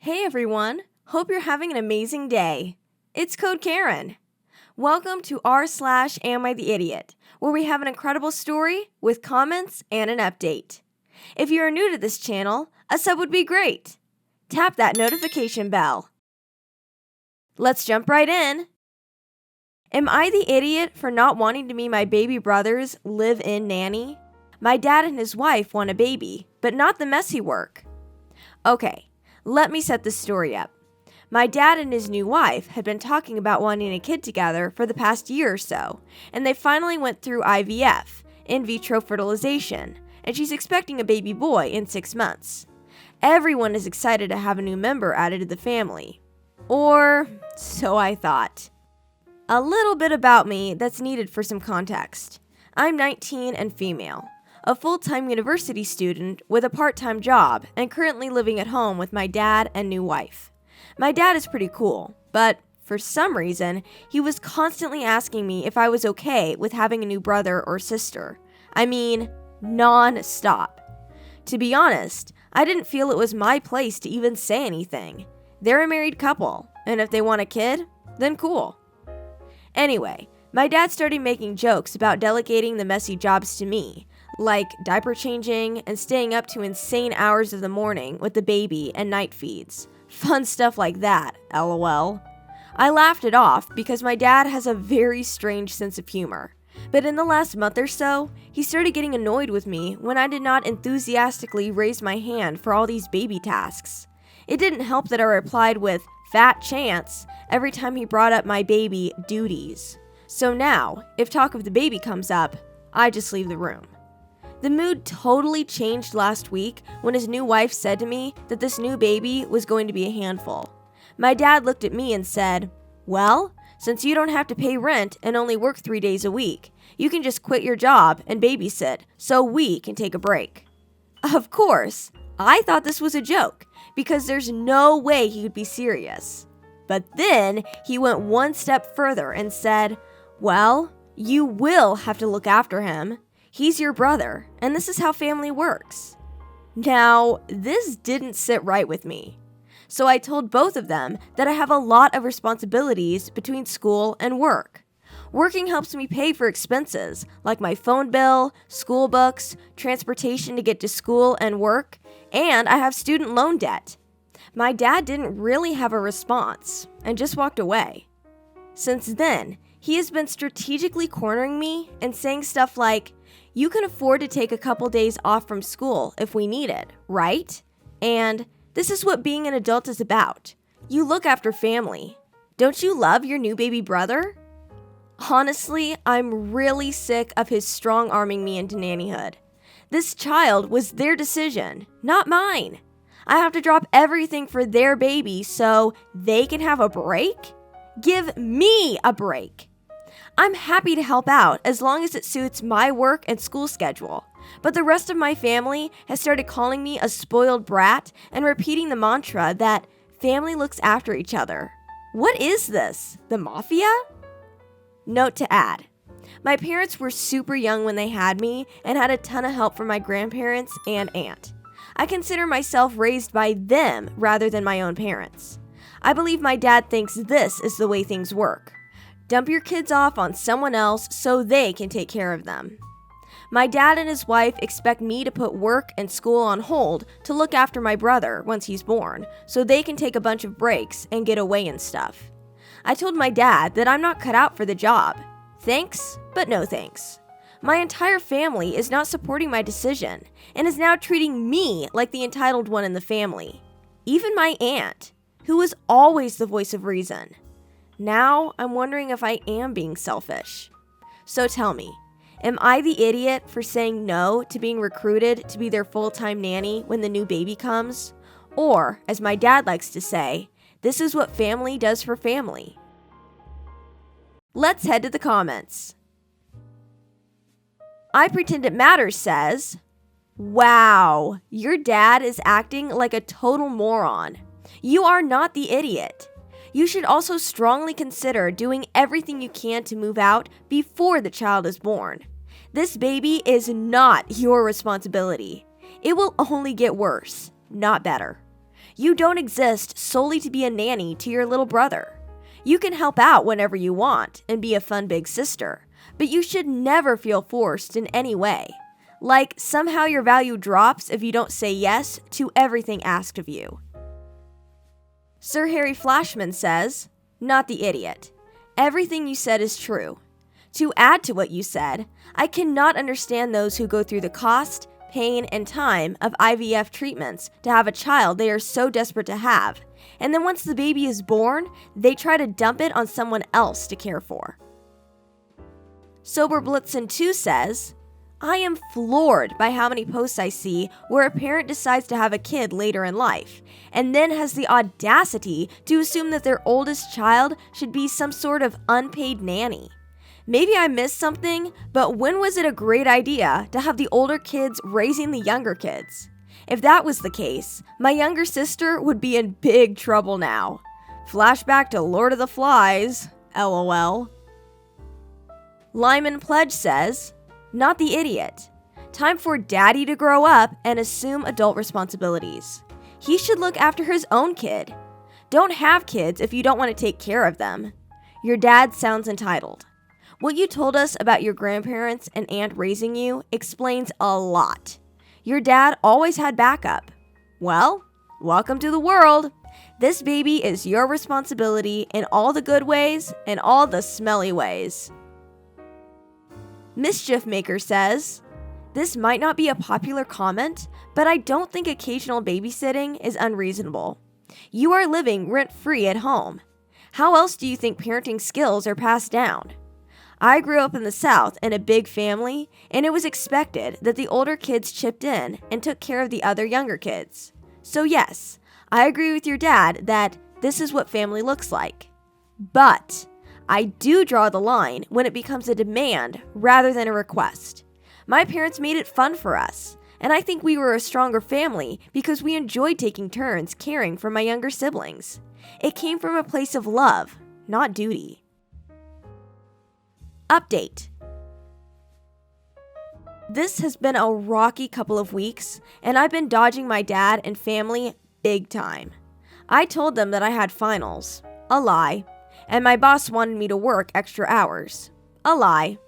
Hey everyone, hope you're having an amazing day. It's Code Karen. Welcome to r/Am I the Idiot, where we have an incredible story with comments and an update. If you are new to this channel, a sub would be great. Tap that notification bell. Let's jump right in. Am I the idiot for not wanting to be my baby brother's live-in nanny? My dad and his wife want a baby, but not the messy work. Okay, let me set this story up. My dad and his new wife had been talking about wanting a kid together for the past year or so, and they finally went through IVF, in vitro fertilization, and she's expecting a baby boy in 6 months. Everyone is excited to have a new member added to the family. Or so I thought. A little bit about me that's needed for some context. I'm 19 and female, a full-time university student with a part-time job and currently living at home with my dad and new wife. My dad is pretty cool, but for some reason, he was constantly asking me if I was okay with having a new brother or sister. I mean, non-stop. To be honest, I didn't feel it was my place to even say anything. They're a married couple, and if they want a kid, then cool. Anyway, my dad started making jokes about delegating the messy jobs to me, like diaper changing and staying up to insane hours of the morning with the baby and night feeds. Fun stuff like that, lol. I laughed it off because my dad has a very strange sense of humor. But in the last month or so, he started getting annoyed with me when I did not enthusiastically raise my hand for all these baby tasks. It didn't help that I replied with fat chance every time he brought up my baby duties. So now, if talk of the baby comes up, I just leave the room. The mood totally changed last week when his new wife said to me that this new baby was going to be a handful. My dad looked at me and said, "Well, since you don't have to pay rent and only work 3 days a week, you can just quit your job and babysit so we can take a break." Of course, I thought this was a joke because there's no way he could be serious. But then he went one step further and said, "Well, you will have to look after him. He's your brother, and this is how family works." Now, this didn't sit right with me. So I told both of them that I have a lot of responsibilities between school and work. Working helps me pay for expenses like my phone bill, school books, transportation to get to school and work, and I have student loan debt. My dad didn't really have a response and just walked away. Since then, he has been strategically cornering me and saying stuff like, "You can afford to take a couple days off from school if we need it, right? And this is what being an adult is about. You look after family. Don't you love your new baby brother?" Honestly, I'm really sick of his strong-arming me into nannyhood. This child was their decision, not mine. I have to drop everything for their baby so they can have a break? Give me a break. I'm happy to help out as long as it suits my work and school schedule, but the rest of my family has started calling me a spoiled brat and repeating the mantra that family looks after each other. What is this? The mafia? Note to add, my parents were super young when they had me and had a ton of help from my grandparents and aunt. I consider myself raised by them rather than my own parents. I believe my dad thinks this is the way things work. Dump your kids off on someone else so they can take care of them. My dad and his wife expect me to put work and school on hold to look after my brother once he's born, so they can take a bunch of breaks and get away and stuff. I told my dad that I'm not cut out for the job. Thanks, but no thanks. My entire family is not supporting my decision and is now treating me like the entitled one in the family. Even my aunt, who was always the voice of reason. Now, I'm wondering if I am being selfish. So tell me, am I the idiot for saying no to being recruited to be their full-time nanny when the new baby comes? Or, as my dad likes to say, this is what family does for family. Let's head to the comments. I Pretend It Matters says, "Wow, your dad is acting like a total moron. You are not the idiot. You should also strongly consider doing everything you can to move out before the child is born. This baby is not your responsibility. It will only get worse, not better. You don't exist solely to be a nanny to your little brother. You can help out whenever you want and be a fun big sister, but you should never feel forced in any way. Like somehow your value drops if you don't say yes to everything asked of you. Sir Harry Flashman says, "Not the idiot. Everything you said is true. To add to what you said, I cannot understand those who go through the cost, pain, and time of IVF treatments to have a child they are so desperate to have, and then once the baby is born, they try to dump it on someone else to care for." Sober Blitzen 2 says, "I am floored by how many posts I see where a parent decides to have a kid later in life, and then has the audacity to assume that their oldest child should be some sort of unpaid nanny. Maybe I missed something, but when was it a great idea to have the older kids raising the younger kids? If that was the case, my younger sister would be in big trouble now. Flashback to Lord of the Flies, LOL." Lyman Pledge says, "Not the idiot. Time for daddy to grow up and assume adult responsibilities. He should look after his own kid. Don't have kids if you don't want to take care of them. Your dad sounds entitled. What you told us about your grandparents and aunt raising you explains a lot. Your dad always had backup. Well, welcome to the world. This baby is your responsibility in all the good ways and all the smelly ways." Mischief Maker says, "This might not be a popular comment, but I don't think occasional babysitting is unreasonable. You are living rent-free at home. How else do you think parenting skills are passed down? I grew up in the South in a big family, and it was expected that the older kids chipped in and took care of the other younger kids. So yes, I agree with your dad that this is what family looks like. But I do draw the line when it becomes a demand rather than a request. My parents made it fun for us, and I think we were a stronger family because we enjoyed taking turns caring for my younger siblings. It came from a place of love, not duty." Update. This has been a rocky couple of weeks, and I've been dodging my dad and family big time. I told them that I had finals. A lie. And my boss wanted me to work extra hours. A lie.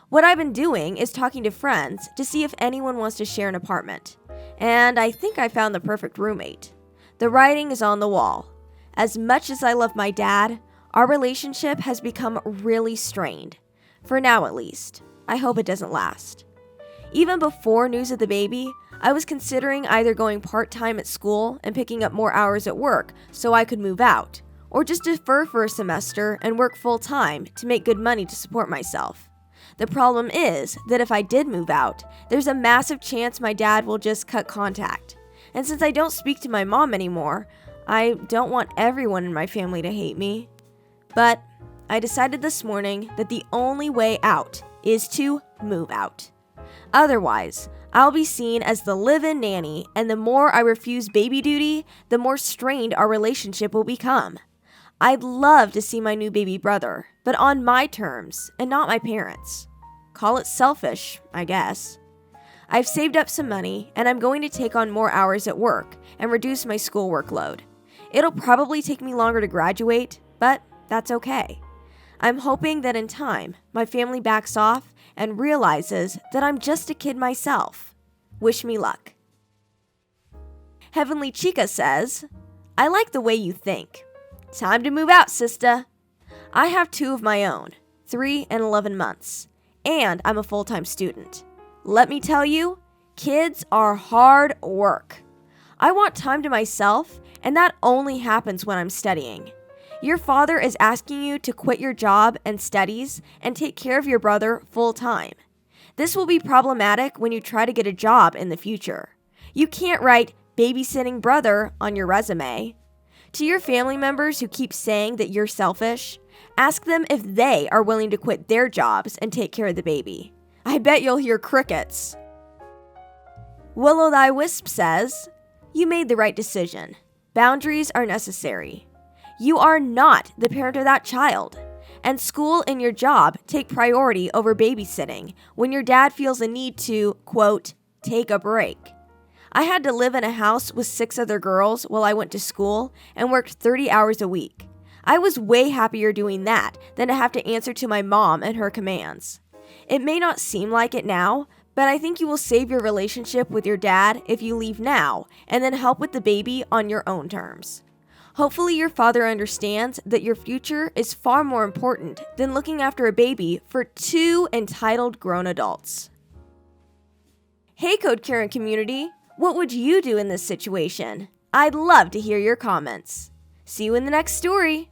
What I've been doing is talking to friends to see if anyone wants to share an apartment. And I think I found the perfect roommate. The writing is on the wall. As much as I love my dad, our relationship has become really strained. For now, at least. I hope it doesn't last. Even before news of the baby, I was considering either going part-time at school and picking up more hours at work so I could move out, or just defer for a semester and work full-time to make good money to support myself. The problem is that if I did move out, there's a massive chance my dad will just cut contact. And since I don't speak to my mom anymore, I don't want everyone in my family to hate me. But I decided this morning that the only way out is to move out. Otherwise, I'll be seen as the live-in nanny, and the more I refuse baby duty, the more strained our relationship will become. I'd love to see my new baby brother, but on my terms and not my parents'. Call it selfish, I guess. I've saved up some money, and I'm going to take on more hours at work and reduce my school workload. It'll probably take me longer to graduate, but that's okay. I'm hoping that in time, my family backs off and realizes that I'm just a kid myself. Wish me luck. Heavenly Chica says, "I like the way you think. Time to move out, sista. I have 2 of my own, 3 and 11 months, and I'm a full-time student. Let me tell you, kids are hard work. I want time to myself, and that only happens when I'm studying. Your father is asking you to quit your job and studies and take care of your brother full-time. This will be problematic when you try to get a job in the future. You can't write babysitting brother on your resume. To your family members who keep saying that you're selfish, ask them if they are willing to quit their jobs and take care of the baby. I bet you'll hear crickets." Willow Thy Wisp says, "You made the right decision. Boundaries are necessary. You are not the parent of that child, and school and your job take priority over babysitting when your dad feels a need to, quote, take a break. I had to live in a house with 6 other girls while I went to school and worked 30 hours a week. I was way happier doing that than to have to answer to my mom and her commands. It may not seem like it now, but I think you will save your relationship with your dad if you leave now and then help with the baby on your own terms. Hopefully your father understands that your future is far more important than looking after a baby for 2 entitled grown adults. Hey Code Karen community, what would you do in this situation? I'd love to hear your comments. See you in the next story.